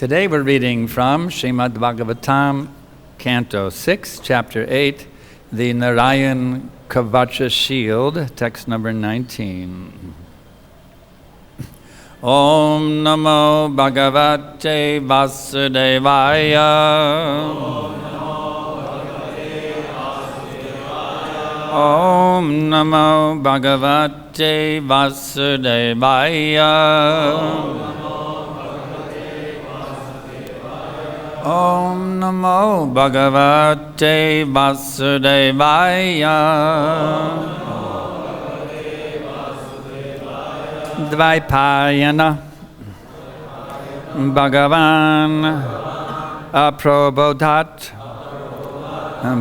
Today we're reading from Srimad Bhagavatam, Canto 6, Chapter 8, the Narayan Kavacha Shield, text number 19. Om Namo Bhagavate Vasudevaya. Om Namo Bhagavate Vasudevaya. Om Namo Bhagavate Vasudevaya. Dvaipayana Bhagavan Aprabodhat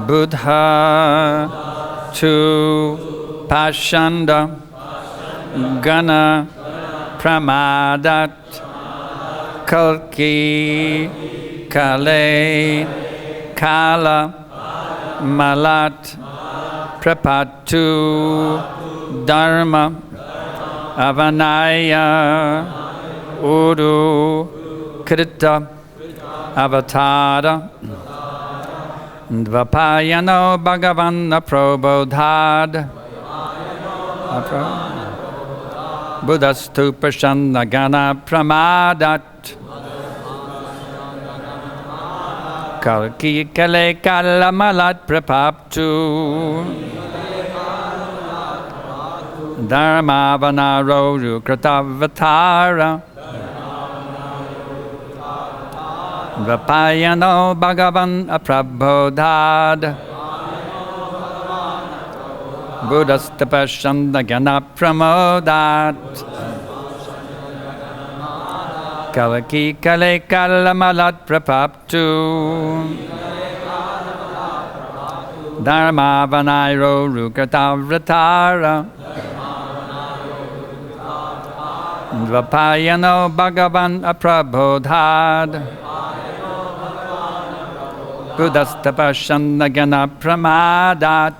Buddha Tu Pashanda Gana Pramadat Kalki Kale Kala Malat Prapatu Dharma Avanaya Uru Krita Avatara Dvapayano Bhagavan Aprabodhad Buddhastu Prashanda Gana Pramadat Kalki Kale Kala Malat Prapaptu Dharma Vanaro Rukratavatara Vapayano Bhagavan Aprabodhad Buddhastapashanda Gana Pramodat Kalaki Kale Kala Malat Prapaptu Dharma Vanairo Rukratavatara Dvapayano Bhagavan Aprabodhad Buddhastapashanda Gana Pramadat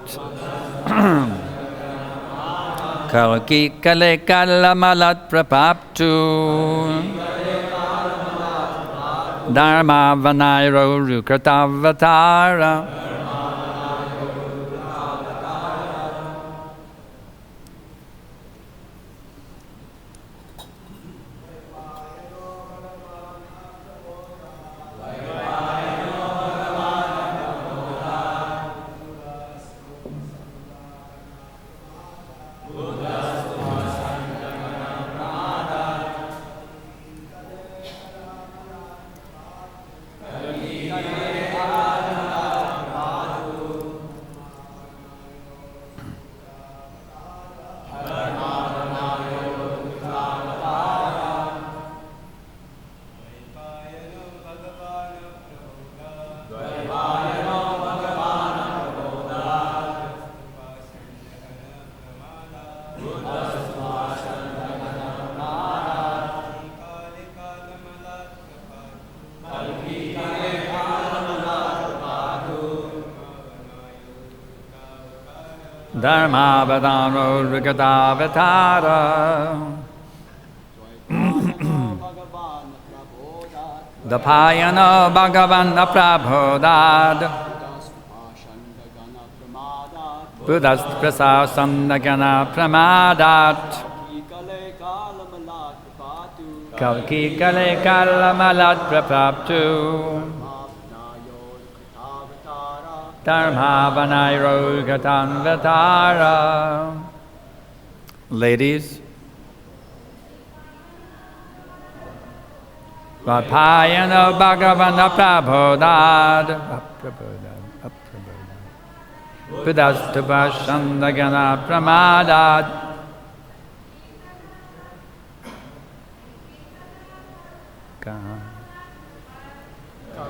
Kalki Kale Kala Malat Prapaptu Dharma Vanairo Rukratavatara Dharma Vadano Rukatavatara Dapayano Bhagavan Aprabodhad Buddhast Prasasanda Gana Pramadat Kalki Kale Kala Malat Prapaptu Dharma Vanairo Gatanvatara. Ladies, Vapayano Bhagavan Aprabodhad Buddhastupashanda Gana Pramadat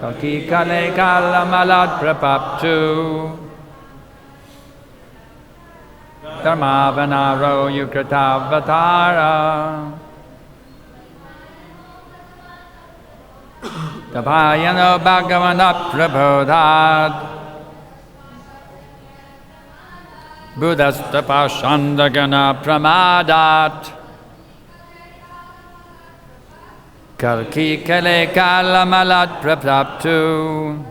Kalki Kale Kala Malat Prapaptu Dharma Vanaro Yukratavatara Tapayano Bhagavan Aprabodhad Buddhastapashanda Gana Pramadat Kalki kale kalamalat praptu.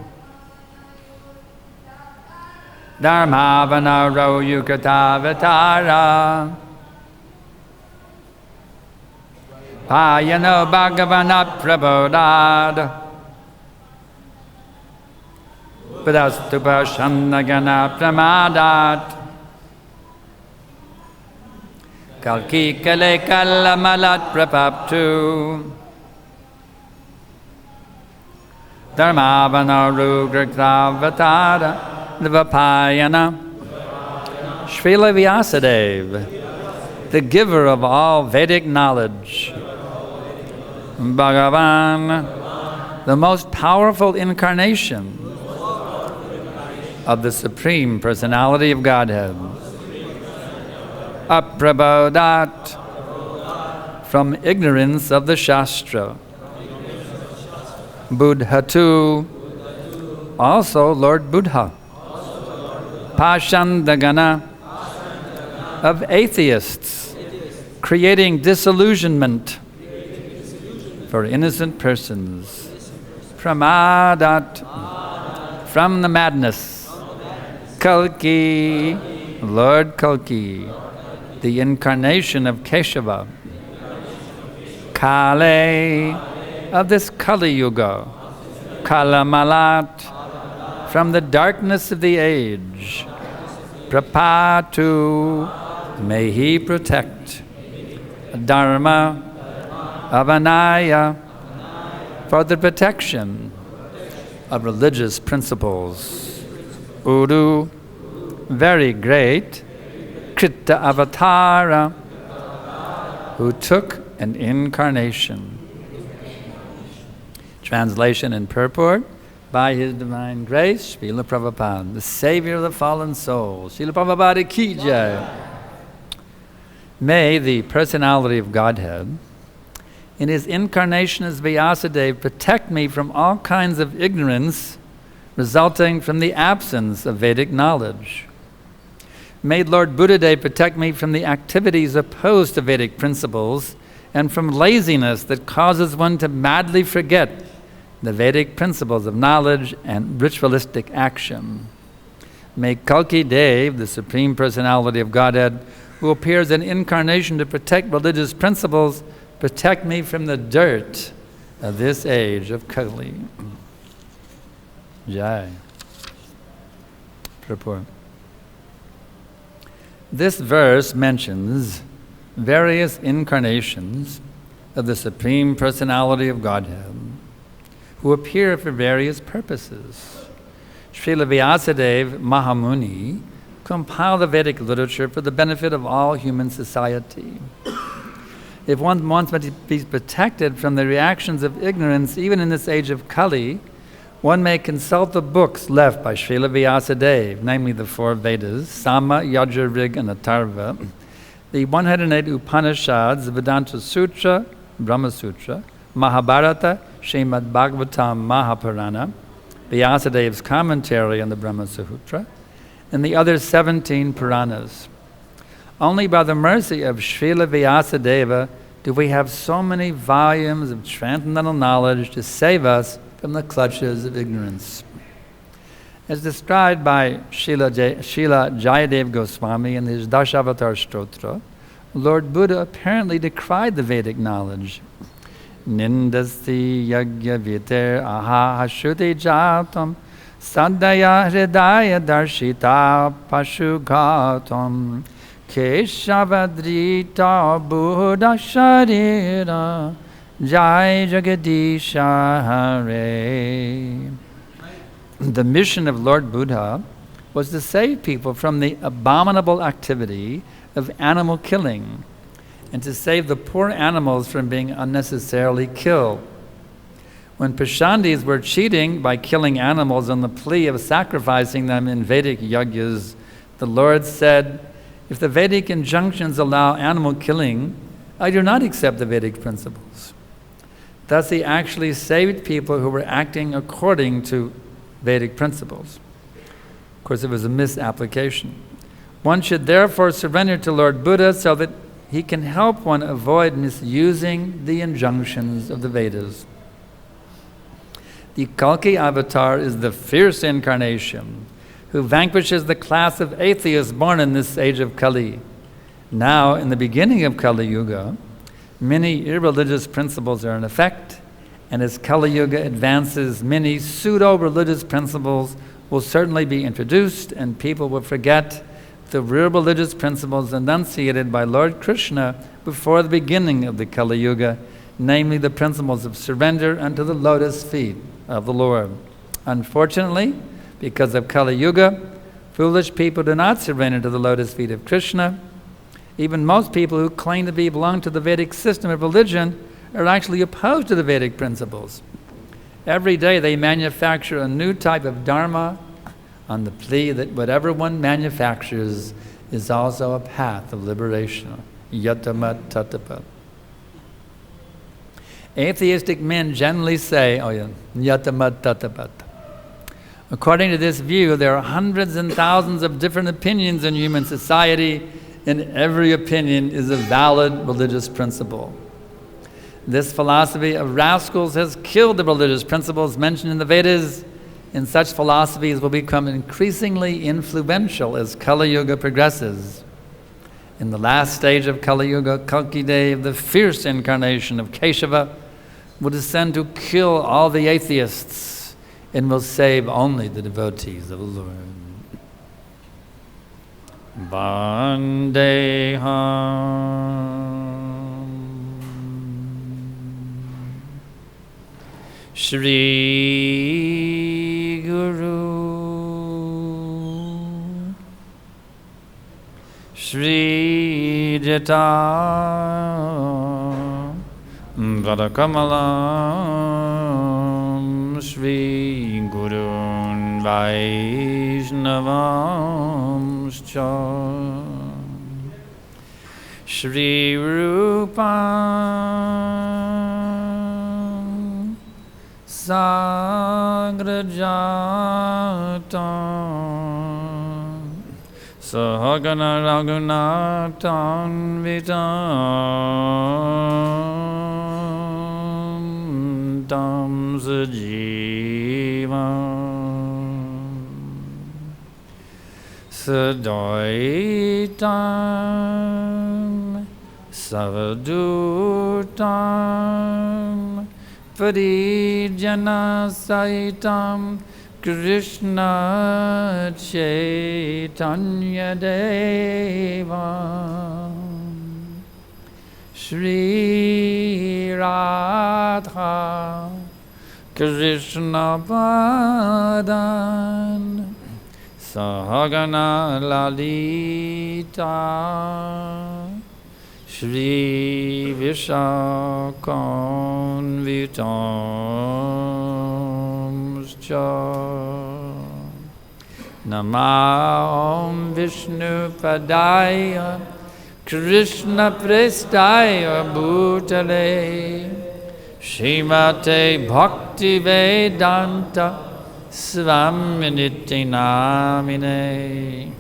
Dharmavanaro yukatavatara. Payano bhagavanat prabodad. Padastupa shandagana pramadat. Kalki kale kalamalat praptu. Dharmavanaru gritavatara Dvapayana. Srila Vyasadeva, the giver of all Vedic knowledge. Bhagavan, the most powerful incarnation of the Supreme Personality of Godhead. Aprabodhat, from ignorance of the Shastra. Buddhatu, also Lord Buddha. Pashandagana, of atheists, creating disillusionment for innocent persons. Pramadat, from the madness. Kalki, Lord Kalki, the incarnation of Keshava. Kale, of this Kali Yuga. Kalamalat, from the darkness of the age. Prapatu, may he protect. Dharma, of Anaya, for the protection of religious principles. Uru, very great. Krita Avatara, who took an incarnation. Translation and purport. By His divine grace, Srila Prabhupada, the savior of the fallen souls. Srila Prabhupada ki jai. May the personality of Godhead, in His incarnation as Vyasadeva, protect me from all kinds of ignorance resulting from the absence of Vedic knowledge. May Lord Buddhadev protect me from the activities opposed to Vedic principles and from laziness that causes one to madly forget the Vedic principles of knowledge and ritualistic action. May Kalki Dev, the Supreme Personality of Godhead, who appears in incarnation to protect religious principles, protect me from the dirt of this age of Kali. Jai. Purport. This verse mentions various incarnations of the Supreme Personality of Godhead, who appear for various purposes. Srila Vyasadeva Mahamuni compiled the Vedic literature for the benefit of all human society. If one wants to be protected from the reactions of ignorance, even in this age of Kali, one may consult the books left by Srila Vyasadeva, namely the 4 Vedas, Sama, Yajur, Rig, and Atharva, the 108 Upanishads, the Vedanta Sutra, Brahma Sutra, Mahabharata, Srimad Bhagavatam Mahapurana, Vyasadeva's commentary on the Brahma Sutra, and the other 17 Puranas. Only by the mercy of Srila Vyasadeva do we have so many volumes of transcendental knowledge to save us from the clutches of ignorance. As described by Srila Jayadev Goswami in his Dashavatar Stotra, Lord Buddha apparently decried the Vedic knowledge. Nindasti yagya viter aha hashuti jatam sadaya hridaya darshita pashugatam keshavadrita buddha sharira jai jagadisha hare. The mission of Lord Buddha was to save people from the abominable activity of animal killing and to save the poor animals from being unnecessarily killed. When Pashandis were cheating by killing animals on the plea of sacrificing them in Vedic yagyas, the Lord said, if the Vedic injunctions allow animal killing, I do not accept the Vedic principles. Thus he actually saved people who were acting according to Vedic principles. Of course, it was a misapplication. One should therefore surrender to Lord Buddha so that he can help one avoid misusing the injunctions of the Vedas. The Kalki avatar is the fierce incarnation who vanquishes the class of atheists born in this age of Kali. Now, in the beginning of Kali Yuga, many irreligious principles are in effect, and as Kali Yuga advances, many pseudo-religious principles will certainly be introduced, and people will forget the real religious principles enunciated by Lord Krishna before the beginning of the Kali Yuga, namely the principles of surrender unto the lotus feet of the Lord. Unfortunately, because of Kali Yuga, foolish people do not surrender to the lotus feet of Krishna. Even most people who claim to belong to the Vedic system of religion are actually opposed to the Vedic principles. Every day they manufacture a new type of dharma on the plea that whatever one manufactures is also a path of liberation. Yatamat tatapat. Atheistic men generally say, yatamat tatapat. According to this view, there are hundreds and thousands of different opinions in human society, and every opinion is a valid religious principle. This philosophy of rascals has killed the religious principles mentioned in the Vedas, and such philosophies will become increasingly influential as Kali Yuga progresses. In the last stage of Kali Yuga, Kalki Dev, the fierce incarnation of Keshava, will descend to kill all the atheists and will save only the devotees of the Lord. Vandeham Shri Guru Shri Jata Vadakamalam Shri Gurun Vaishnavam Shri Rupa Sagrajata Sahagana Raghunathan Vitam Tam Sajivam Sadaitam Savadutam Parijana Saitam Krishna Chaitanya Deva Shri Radha Krishna Padan Sahagana Lalita Shri Vishakon Vitamscha Namah Vishnu Padaya Krishna Prestaya Bhutale Shrimate Bhakti Vedanta Svaminiti Namine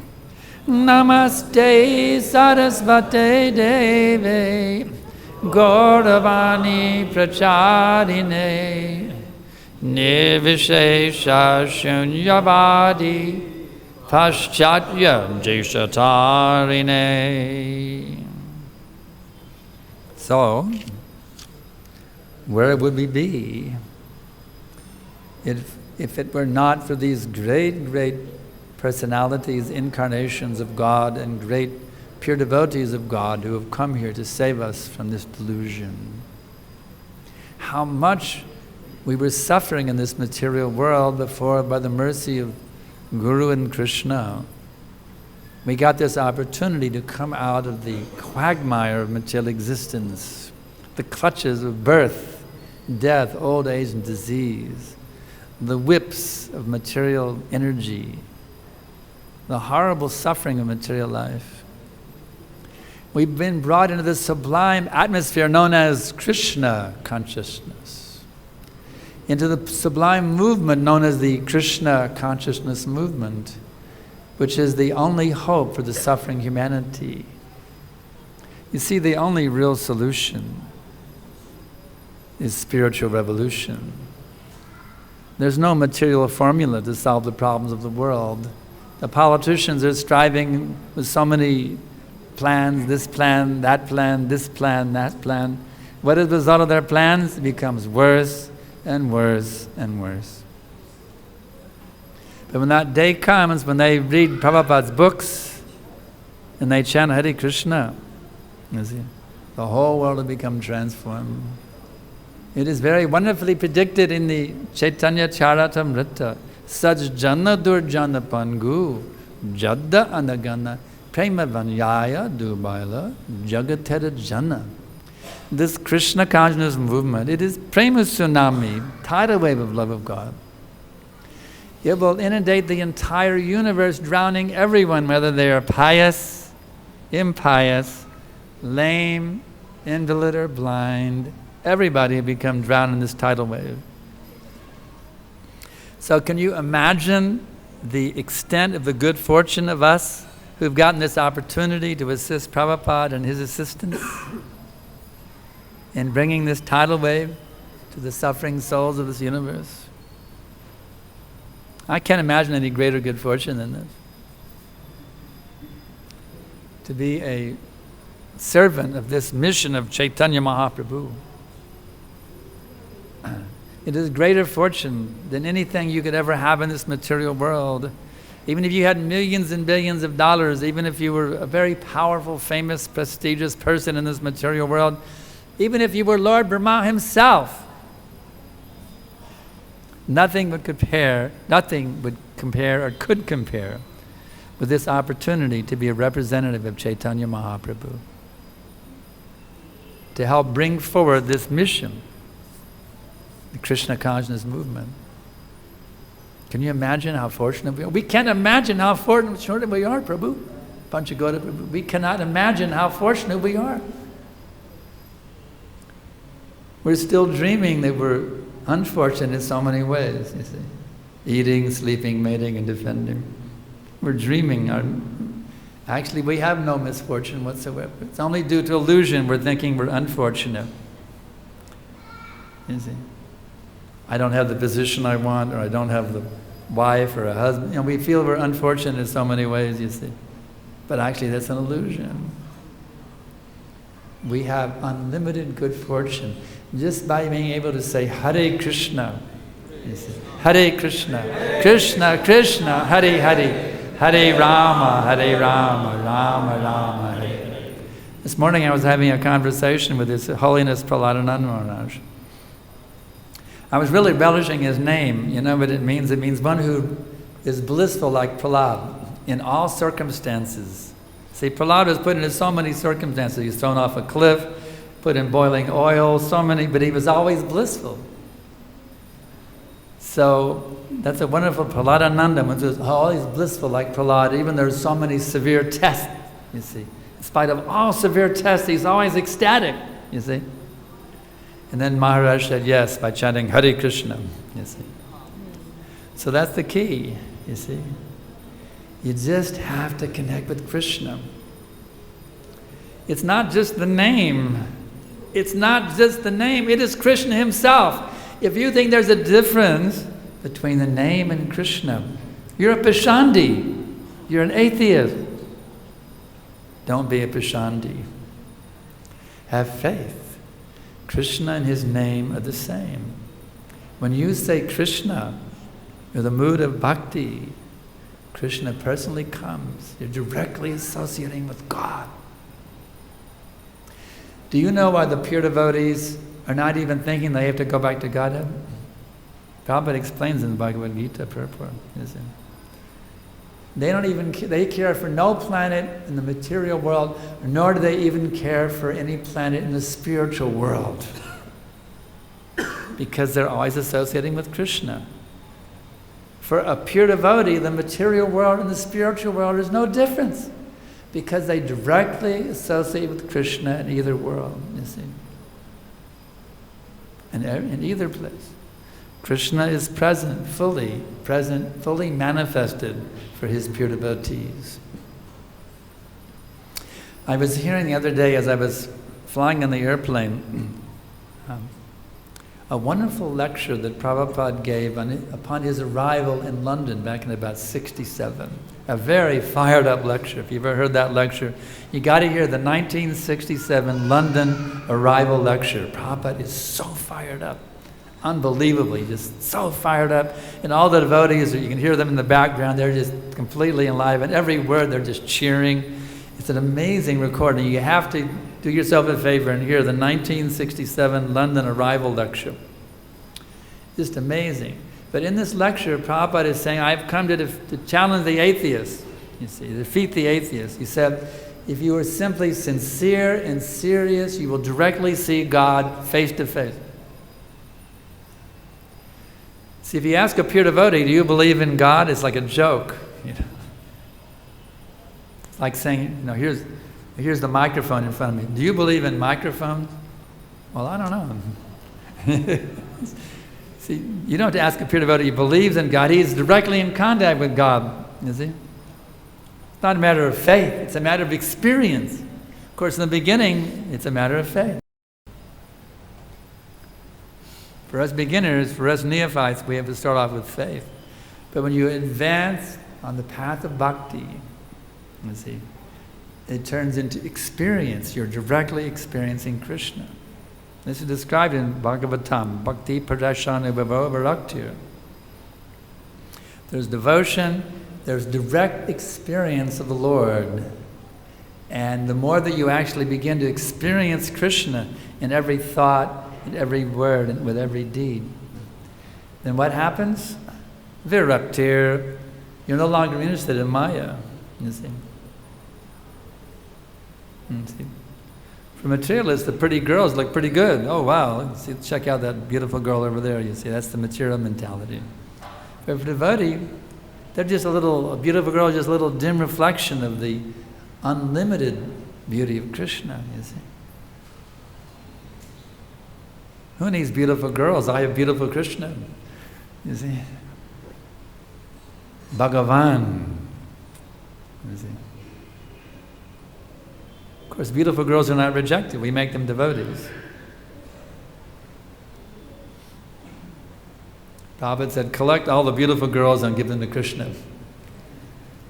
Namaste Sarasvate Deve Gauravani Pracharine Nirvishesha Shunyavadi Paschatya Jeshatarine. So, where would we be if it were not for these great personalities, incarnations of God, and great pure devotees of God who have come here to save us from this delusion? How much we were suffering in this material world before, by the mercy of Guru and Krishna, we got this opportunity to come out of the quagmire of material existence, the clutches of birth, death, old age, and disease, the whips of material energy, the horrible suffering of material life. We've been brought into this sublime atmosphere known as Krishna consciousness, into the sublime movement known as the Krishna consciousness movement, which is the only hope for the suffering humanity. You see, the only real solution is spiritual revolution. There's no material formula to solve the problems of the world. The politicians are striving with so many plans, this plan, that plan, this plan, that plan. What is the result of their plans? It becomes worse and worse and worse. But when that day comes, when they read Prabhupada's books and they chant Hare Krishna, you see, the whole world will become transformed. It is very wonderfully predicted in the Chaitanya Charitamrita. Saj jana durjana pangu, jadda anagana, prema vanyaya dubaila, jagatera jana. This Krishna consciousness movement, it is prema tsunami, tidal wave of love of God. It will inundate the entire universe, drowning everyone, whether they are pious, impious, lame, invalid, or blind. Everybody will become drowned in this tidal wave. So can you imagine the extent of the good fortune of us who've gotten this opportunity to assist Prabhupada and his assistants in bringing this tidal wave to the suffering souls of this universe? I can't imagine any greater good fortune than this. To be a servant of this mission of Chaitanya Mahaprabhu. It is greater fortune than anything you could ever have in this material world. Even if you had millions and billions of dollars, even if you were a very powerful, famous, prestigious person in this material world, even if you were Lord Brahma himself, nothing would compare or could compare with this opportunity to be a representative of Chaitanya Mahaprabhu, to help bring forward this mission, the Krishna consciousness movement. Can you imagine how fortunate we are? We can't imagine how fortunate we are, Prabhu. Panchagoda Prabhu. We cannot imagine how fortunate we are. We're still dreaming that we're unfortunate in so many ways, you see. Eating, sleeping, mating, and defending. We're dreaming. Actually, we have no misfortune whatsoever. It's only due to illusion we're thinking we're unfortunate. You see. I don't have the position I want, or I don't have the wife or a husband. You know, we feel we're unfortunate in so many ways, you see. But actually, that's an illusion. We have unlimited good fortune just by being able to say Hare Krishna. You see. Hare Krishna, Krishna Krishna, Hare Hare, Hare Rama, Hare Rama, Rama Rama, Hare. This morning I was having a conversation with His Holiness Prahladananda Maharaj. I was really relishing his name. You know what it means? It means one who is blissful like Prahlad in all circumstances. See, Prahlad was put into so many circumstances. He was thrown off a cliff, put in boiling oil, so many, but he was always blissful. So that's a wonderful Prahladananda, which is always blissful like Prahlad, even there's so many severe tests, you see. In spite of all severe tests, he's always ecstatic, you see. And then Maharaj said yes by chanting Hare Krishna, you see. So that's the key, you see. You just have to connect with Krishna. It's not just the name. It's not just the name. It is Krishna himself. If you think there's a difference between the name and Krishna, you're a Pashandi. You're an atheist. Don't be a Pashandi. Have faith. Krishna and his name are the same. When you say Krishna, you're the mood of bhakti. Krishna personally comes. You're directly associating with God. Do you know why the pure devotees are not even thinking they have to go back to Godhead? Prabhupada explains in the Bhagavad-Gita purport. They care for no planet in the material world, nor do they even care for any planet in the spiritual world. Because they're always associating with Krishna. For a pure devotee, the material world and the spiritual world is no difference. Because they directly associate with Krishna in either world, you see. In either place. Krishna is present, fully manifested for his pure devotees. I was hearing the other day as I was flying in the airplane a wonderful lecture that Prabhupada gave upon his arrival in London back in about 67. A very fired up lecture. If you've ever heard that lecture, you got to hear the 1967 London arrival lecture. Prabhupada is so fired up. Unbelievably, just so fired up. And all the devotees, you can hear them in the background, they're just completely alive. And every word, they're just cheering. It's an amazing recording. You have to do yourself a favor and hear the 1967 London arrival lecture. Just amazing. But in this lecture, Prabhupada is saying, I've come to challenge the atheists, you see, defeat the atheists. He said, if you are simply sincere and serious, you will directly see God face to face. See, if you ask a pure devotee, do you believe in God? It's like a joke. You know? It's like saying, here's the microphone in front of me. Do you believe in microphones? Well, I don't know. See, you don't have to ask a pure devotee. He believes in God. He's directly in contact with God, you see. It's not a matter of faith. It's a matter of experience. Of course, in the beginning, it's a matter of faith. For us beginners, for us neophytes, we have to start off with faith. But when you advance on the path of bhakti, you see, it turns into experience. You're directly experiencing Krishna. This is described in Bhagavad-Gita, bhakti pradashana vibhava bharaktir. There's devotion, there's direct experience of the Lord. And the more that you actually begin to experience Krishna in every thought, in every word, and with every deed, then what happens? Viraktir. You're no longer interested in Maya, you see. For materialists, the pretty girls look pretty good. Oh wow, see, check out that beautiful girl over there, you see, that's the material mentality. But for devotee, they're just a beautiful girl, just a little dim reflection of the unlimited beauty of Krishna, you see. Who needs beautiful girls? I have beautiful Krishna, you see. Bhagavan, you see. Of course, beautiful girls are not rejected. We make them devotees. Prabhupada said, collect all the beautiful girls and give them to Krishna.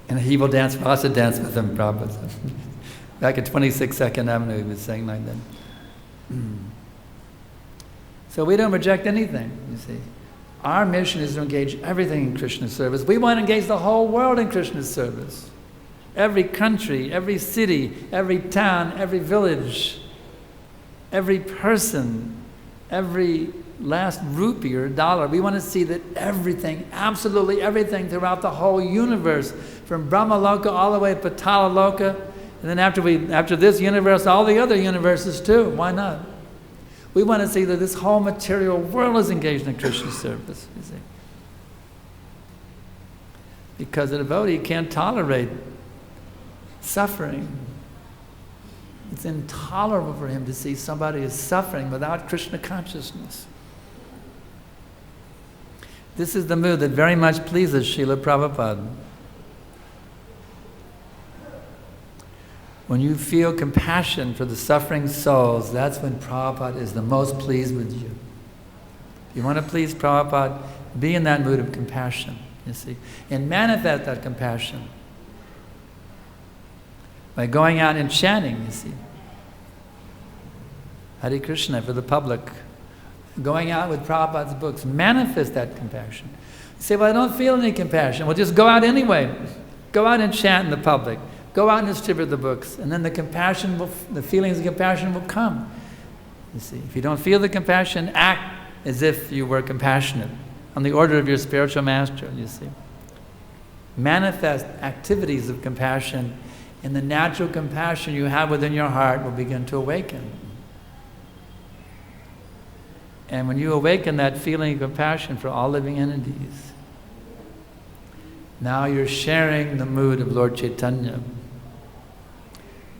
And he will dance, rasa dance with them, Prabhupada said. Back at 26 Second Avenue, he was saying like that. So we don't reject anything, you see. Our mission is to engage everything in Krishna's service. We want to engage the whole world in Krishna's service. Every country, every city, every town, every village, every person, every last rupee or dollar. We want to see that everything, absolutely everything throughout the whole universe, from Brahmaloka all the way to Patalaloka, and then after this universe, all the other universes too. Why not? We want to see that this whole material world is engaged in Krishna's service, you see. Because a devotee can't tolerate suffering. It's intolerable for him to see somebody is suffering without Krishna consciousness. This is the mood that very much pleases Srila Prabhupada. When you feel compassion for the suffering souls, that's when Prabhupada is the most pleased with you. If you want to please Prabhupada, be in that mood of compassion, you see, and manifest that compassion by going out and chanting, you see. Hare Krishna for the public. Going out with Prabhupada's books, manifest that compassion. You say, well, I don't feel any compassion. Well, just go out anyway. Go out and chant in the public. Go out and distribute the books. And then the feelings of compassion will come. You see, if you don't feel the compassion, act as if you were compassionate, on the order of your spiritual master, you see. Manifest activities of compassion, and the natural compassion you have within your heart will begin to awaken. And when you awaken that feeling of compassion for all living entities, now you're sharing the mood of Lord Chaitanya.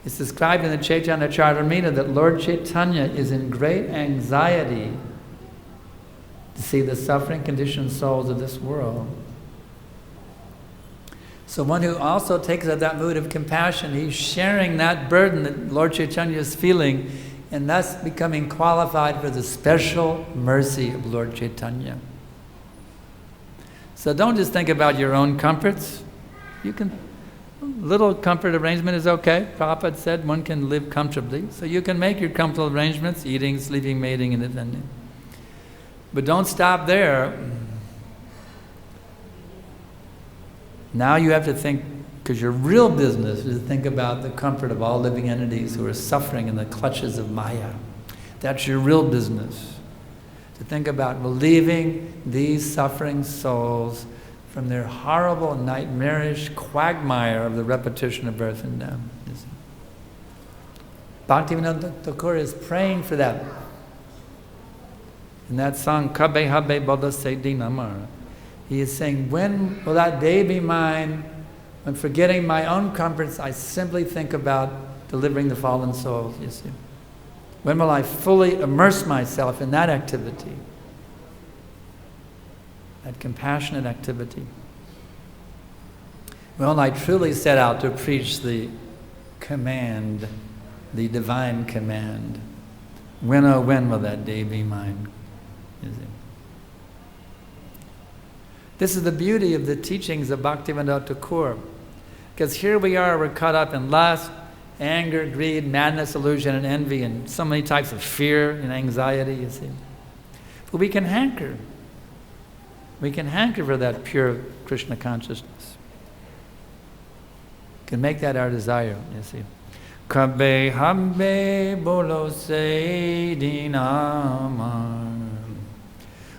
It's described in the Chaitanya Charitamrita that Lord Chaitanya is in great anxiety to see the suffering conditioned souls of this world. So one who also takes up that mood of compassion, he's sharing that burden that Lord Chaitanya is feeling, and thus becoming qualified for the special mercy of Lord Chaitanya. So don't just think about your own comforts. You can, little comfort arrangement is okay. Prabhupada said one can live comfortably. So you can make your comfortable arrangements, eating, sleeping, mating, and attending. But don't stop there. Now you have to think, because your real business is to think about the comfort of all living entities who are suffering in the clutches of Maya. That's your real business. To think about relieving these suffering souls from their horrible, nightmarish quagmire of the repetition of birth and death. Bhaktivinoda Thakur is praying for that. In that song, Kabe Habe Bodha Se Dinamara, he is saying, when will that day be mine, when forgetting my own comforts, I simply think about delivering the fallen souls, you see. When will I fully immerse myself in that activity? That compassionate activity. When I truly set out to preach the command, the divine command. When, oh, when will that day be mine? You see. This is the beauty of the teachings of Bhaktivinoda Thakur. Because here we are, we're caught up in lust, anger, greed, madness, illusion, and envy, and so many types of fear and anxiety, you see. But we can hanker. We can hanker for that pure Krishna consciousness. We can make that our desire, you see. Kabe habbe bolo se dinamar.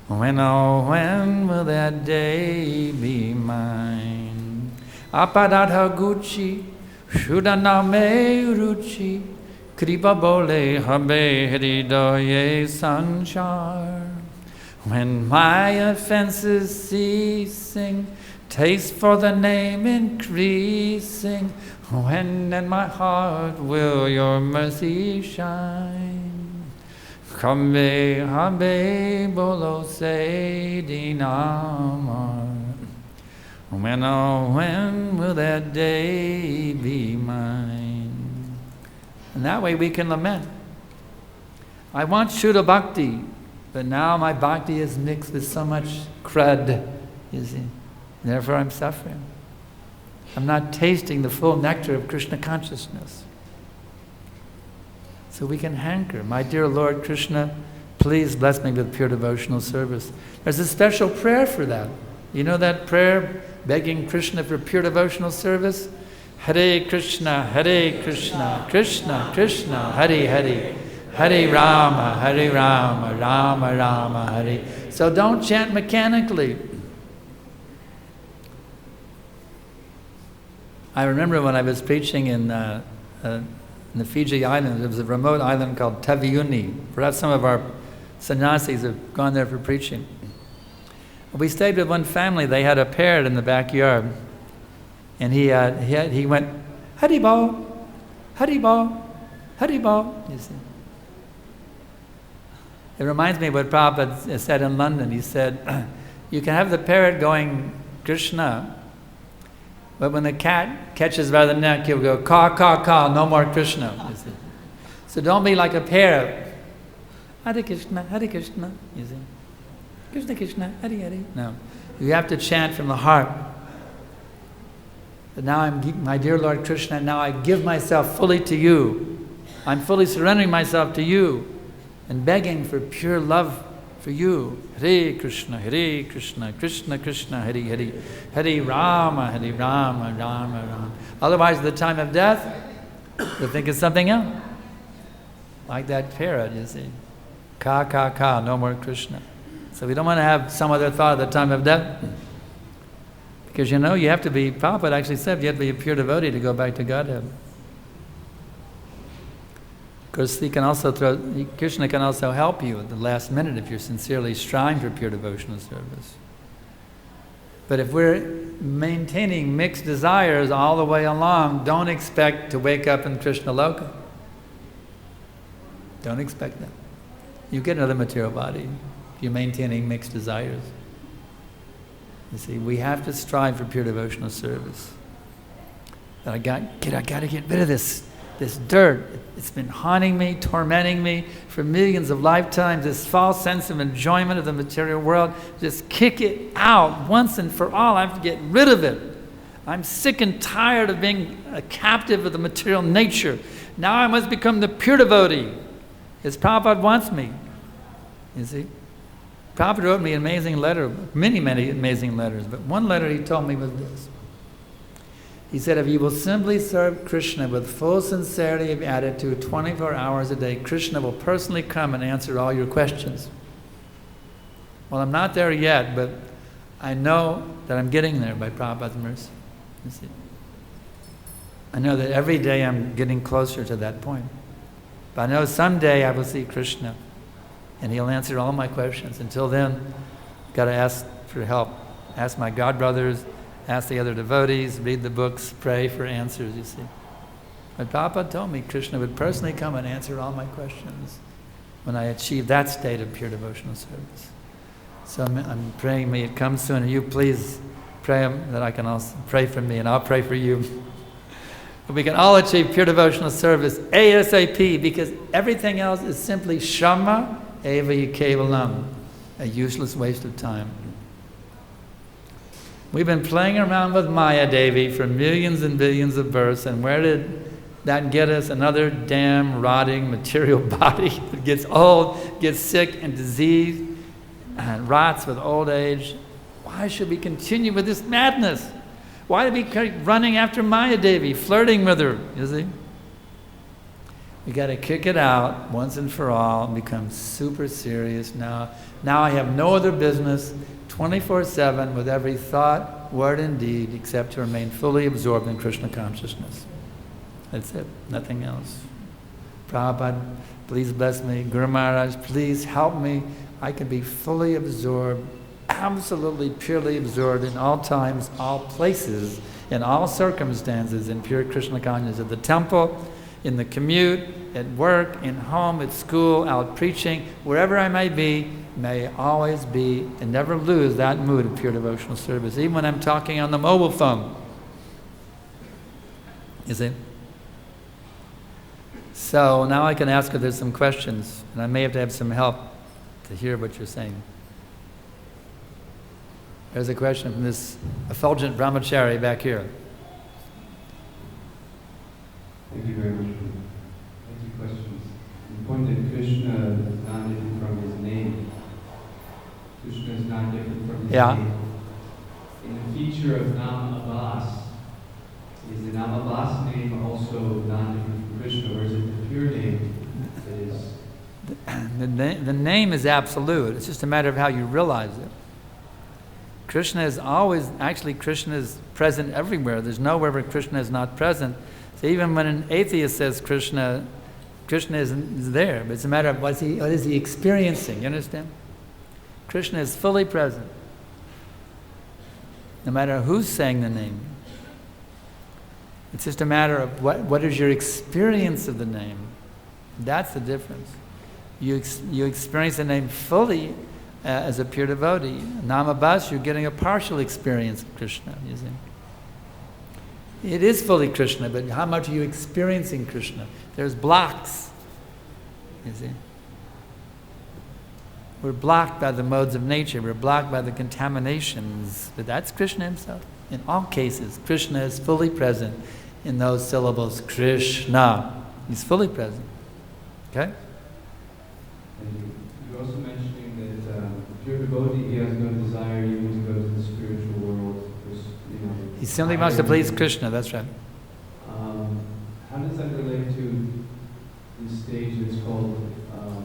When, oh, when will that day be mine? Apadatha gucci, shudaname ruchi, kripa bole habe hridoye sanchar. When my offenses ceasing, taste for the name increasing, when in my heart will your mercy shine? Kambe habe bolo se dinamar. When, oh, when will that day be mine? And that way we can lament. I want Shuddha Bhakti, but now my bhakti is mixed with so much crud, you see. Therefore I'm suffering. I'm not tasting the full nectar of Krishna consciousness. So we can hanker. My dear Lord Krishna, please bless me with pure devotional service. There's a special prayer for that. You know that prayer begging Krishna for pure devotional service? Hare Krishna, Krishna Krishna, Hare Hare, Hare Rama, Rama Rama, Hare. So don't chant mechanically. I remember when I was preaching in the Fiji Islands, there was a remote island called Taviuni. Perhaps some of our sannyasis have gone there for preaching. We stayed with one family. They had a parrot in the backyard. And he went, Haribo, Haribo, Haribo, you see. It reminds me of what Prabhupada said in London. He said, you can have the parrot going Krishna, but when the cat catches by the neck, he'll go, caw, caw, caw, no more Krishna. You see. So don't be like a parrot. Hare Krishna, you see. Krishna, Krishna, Hare Hare. No. You have to chant from the heart. But now my dear Lord Krishna, now I give myself fully to you. I'm fully surrendering myself to you and begging for pure love for you. Hare Krishna, Krishna Krishna, Hare Hare, Hare Rama, Rama Rama. Otherwise, at the time of death, you'll think of something else. Like that parrot, you see. Ka, ka, ka, no more Krishna. So we don't want to have some other thought at the time of death. Because you know, you have to be, Prabhupada actually said, you have to be a pure devotee to go back to Godhead. Of course, Krishna can also help you at the last minute if you're sincerely striving for pure devotional service. But if we're maintaining mixed desires all the way along, don't expect to wake up in Krishna Loka. Don't expect that. You get another material body if you're maintaining mixed desires. You see, we have to strive for pure devotional service. that I got to get rid of this dirt. It's been haunting me, tormenting me for millions of lifetimes, this false sense of enjoyment of the material world. Just kick it out once and for all. I have to get rid of it. I'm sick and tired of being a captive of the material nature. Now I must become the pure devotee, as Prabhupada wants me. You see? Prabhupada wrote me an amazing letter, many amazing letters, but one letter he told me was this. He said, if you will simply serve Krishna with full sincerity of attitude 24 hours a day, Krishna will personally come and answer all your questions. Well, I'm not there yet, but I know that I'm getting there by Prabhupada's mercy. You see? I know that every day I'm getting closer to that point. But I know someday I will see Krishna, and he'll answer all my questions. Until then, I've got to ask for help. Ask my God brothers, ask the other devotees, read the books, pray for answers, you see. But Prabhupada told me Krishna would personally come and answer all my questions when I achieve that state of pure devotional service. So I'm praying, may it come soon. And you please pray that I can also pray for me, and I'll pray for you. But we can all achieve pure devotional service ASAP, because everything else is simply shama eva kevalam, a useless waste of time. We've been playing around with Maya Devi for millions and billions of births, and where did that get us? Another damn rotting material body that gets old, gets sick and diseased, and rots with old age. Why should we continue with this madness? Why do we keep running after Maya Devi, flirting with her, you see? We got to kick it out once and for all and become super serious now. Now I have no other business 24/7 with every thought, word, and deed except to remain fully absorbed in Krishna consciousness. That's it, nothing else. Prabhupada, please bless me. Guru Maharaj, please help me. I can be fully absorbed, absolutely purely absorbed in all times, all places, in all circumstances in pure Krishna consciousness. At the temple, in the commute, at work, in home, at school, out preaching, wherever I may be, may always be and never lose that mood of pure devotional service, even when I'm talking on the mobile phone. You see? So now I can ask if there's some questions, and I may have to have some help to hear what you're saying. There's a question from this effulgent brahmachari back here. Thank you very much for the questions. You pointed Krishna is not different from his name. Krishna is not different from his name. In the feature of Nam Abbas, is the Nam Abbas name also not different from Krishna, or is it the pure name that is? The name is absolute. It's just a matter of how you realize it. Krishna is always, actually Krishna is present everywhere. There's nowhere where Krishna is not present. So even when an atheist says Krishna, Krishna is there. But it's a matter of what is he experiencing, you understand? Krishna is fully present. No matter who's saying the name. It's just a matter of what is your experience of the name. That's the difference. You experience the name fully as a pure devotee. Namabas, you're getting a partial experience of Krishna, you see. It is fully Krishna, but how much are you experiencing Krishna? There's blocks, you see. We're blocked by the modes of nature. We're blocked by the contaminations. But that's Krishna himself. In all cases, Krishna is fully present in those syllables, Krishna. He's fully present. Okay? And you're also mentioning that the pure devotee, he has no desire even to go to the spiritual world. He simply wants to please Krishna, that's right. How does that relate to this stage that's called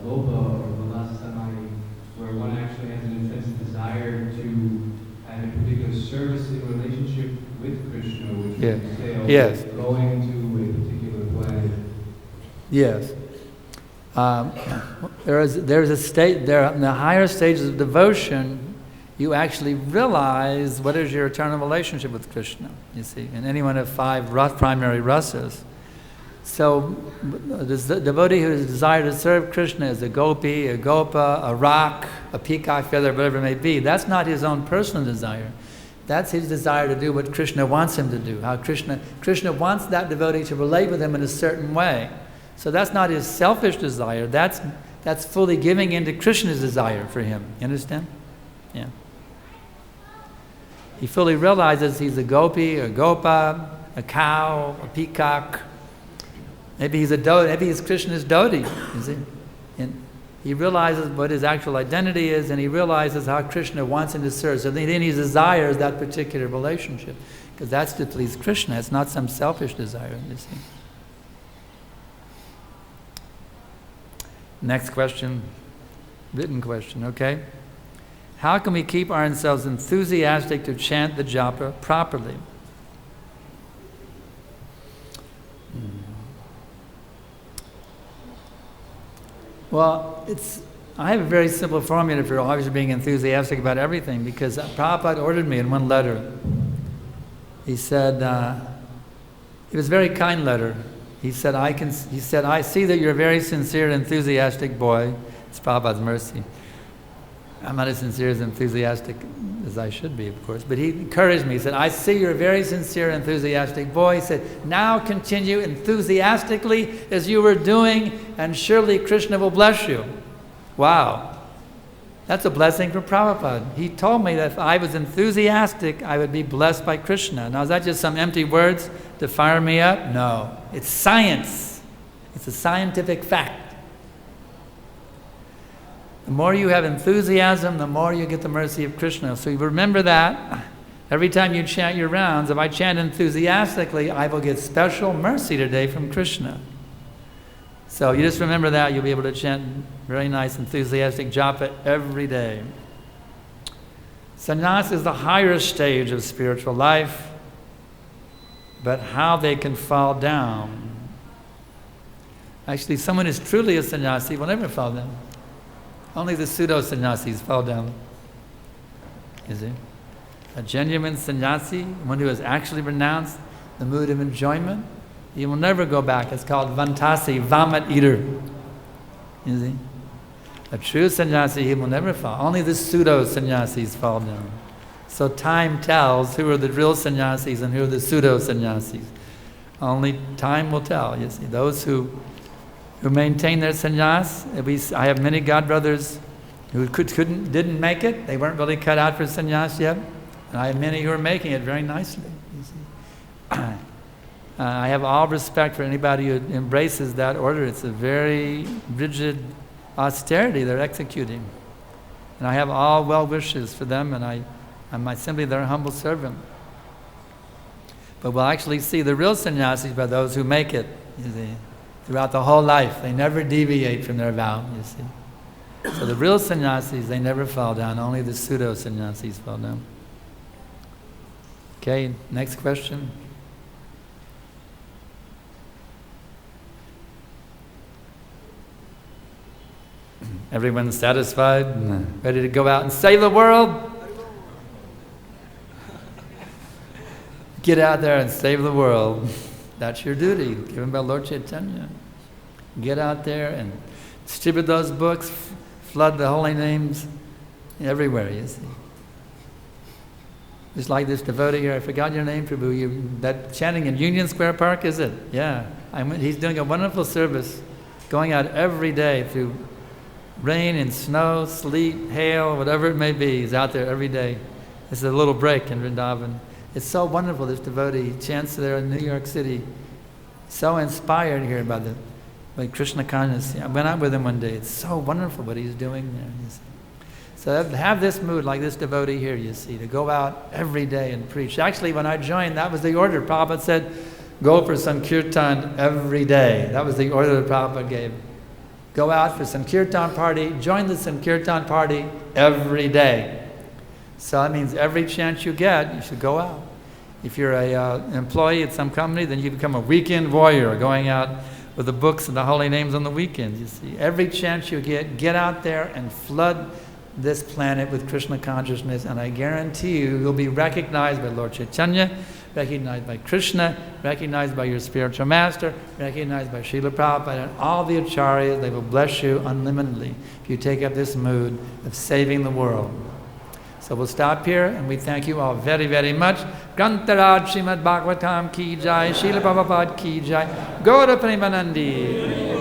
Lopa or Vilasamani, where one actually has an intense desire to have a particular service in relationship with Krishna, which entails going to a particular planet? Yes. There's a state, in the higher stages of devotion, you actually realize what is your eternal relationship with Krishna, you see, in any one of 5 primary rasas. So the devotee who has desire to serve Krishna is a gopi, a gopa, a rock, a peacock feather, whatever it may be. That's not his own personal desire. That's his desire to do what Krishna wants him to do. How Krishna wants that devotee to relate with him in a certain way. So that's not his selfish desire. That's fully giving in to Krishna's desire for him. You understand? Yeah. He fully realizes he's a gopi, a gopa, a cow, a peacock. Maybe he's maybe he's Krishna's devotee. You see? And he realizes what his actual identity is, and he realizes how Krishna wants him to serve. So then he desires that particular relationship, because that's to please Krishna. It's not some selfish desire, you see. Next question, written question, okay? How can we keep ourselves enthusiastic to chant the japa properly? Well, I have a very simple formula for always being enthusiastic about everything, because Prabhupada ordered me in one letter. He said, it was a very kind letter. He said, I see that you're a very sincere and enthusiastic boy. It's Prabhupada's mercy. I'm not as sincere as enthusiastic as I should be, of course. But he encouraged me. He said, I see you're a very sincere and enthusiastic boy. He said, now continue enthusiastically as you were doing, and surely Krishna will bless you. Wow. That's a blessing from Prabhupada. He told me that if I was enthusiastic, I would be blessed by Krishna. Now, is that just some empty words to fire me up? No. It's science. It's a scientific fact. The more you have enthusiasm, the more you get the mercy of Krishna. So you remember that. Every time you chant your rounds, if I chant enthusiastically, I will get special mercy today from Krishna. So you just remember that. You'll be able to chant very nice, enthusiastic japa every day. Sannyas is the higher stage of spiritual life, but how they can fall down. Actually, someone who is truly a sannyasi will never fall down. Only the pseudo-sannyasis fall down. You see? A genuine sannyasi, one who has actually renounced the mood of enjoyment, he will never go back. It's called vantasi, vomit eater. You see? A true sannyasi, he will never fall. Only the pseudo-sannyasis fall down. So time tells who are the real sannyasis and who are the pseudo-sannyasis. Only time will tell, you see. Those who maintain their sannyas. I have many godbrothers who didn't make it. They weren't really cut out for sannyas yet. And I have many who are making it very nicely. You see. I have all respect for anybody who embraces that order. It's a very rigid austerity they're executing. And I have all well wishes for them, and I'm simply their humble servant. But we'll actually see the real sannyasis by those who make it, you see. Throughout the whole life, they never deviate from their vow, you see. So the real sannyasis, they never fall down. Only the pseudo-sannyasis fall down. Okay, next question. Everyone satisfied? Ready to go out and save the world? Get out there and save the world. That's your duty, given by Lord Chaitanya. Get out there and distribute those books, flood the holy names everywhere, you see. Just like this devotee here, I forgot your name, Prabhu. That chanting in Union Square Park, is it? Yeah. He's doing a wonderful service, going out every day through rain and snow, sleet, hail, whatever it may be. He's out there every day. This is a little break in Vrindavan. It's so wonderful, this devotee chants there in New York City. So inspired here by Krishna consciousness. I went out with him one day. It's so wonderful what he's doing there. You see. So have this mood like this devotee here, you see, to go out every day and preach. Actually, when I joined, that was the order. Prabhupada said, go for Sankirtan every day. That was the order that Prabhupada gave. Go out for Sankirtan party, join the Sankirtan party every day. So that means every chance you get, you should go out. If you're an employee at some company, then you become a weekend warrior, going out with the books and the holy names on the weekends. You see, every chance you get out there and flood this planet with Krishna consciousness, and I guarantee you'll be recognized by Lord Chaitanya, recognized by Krishna, recognized by your spiritual master, recognized by Srila Prabhupada, and all the acharyas. They will bless you unlimitedly if you take up this mood of saving the world. So we'll stop here, and we thank you all very, very much. Grantaraj Srimad Bhagavatam ki jai, Srila Prabhupada ki jai, Gaura Premanandi.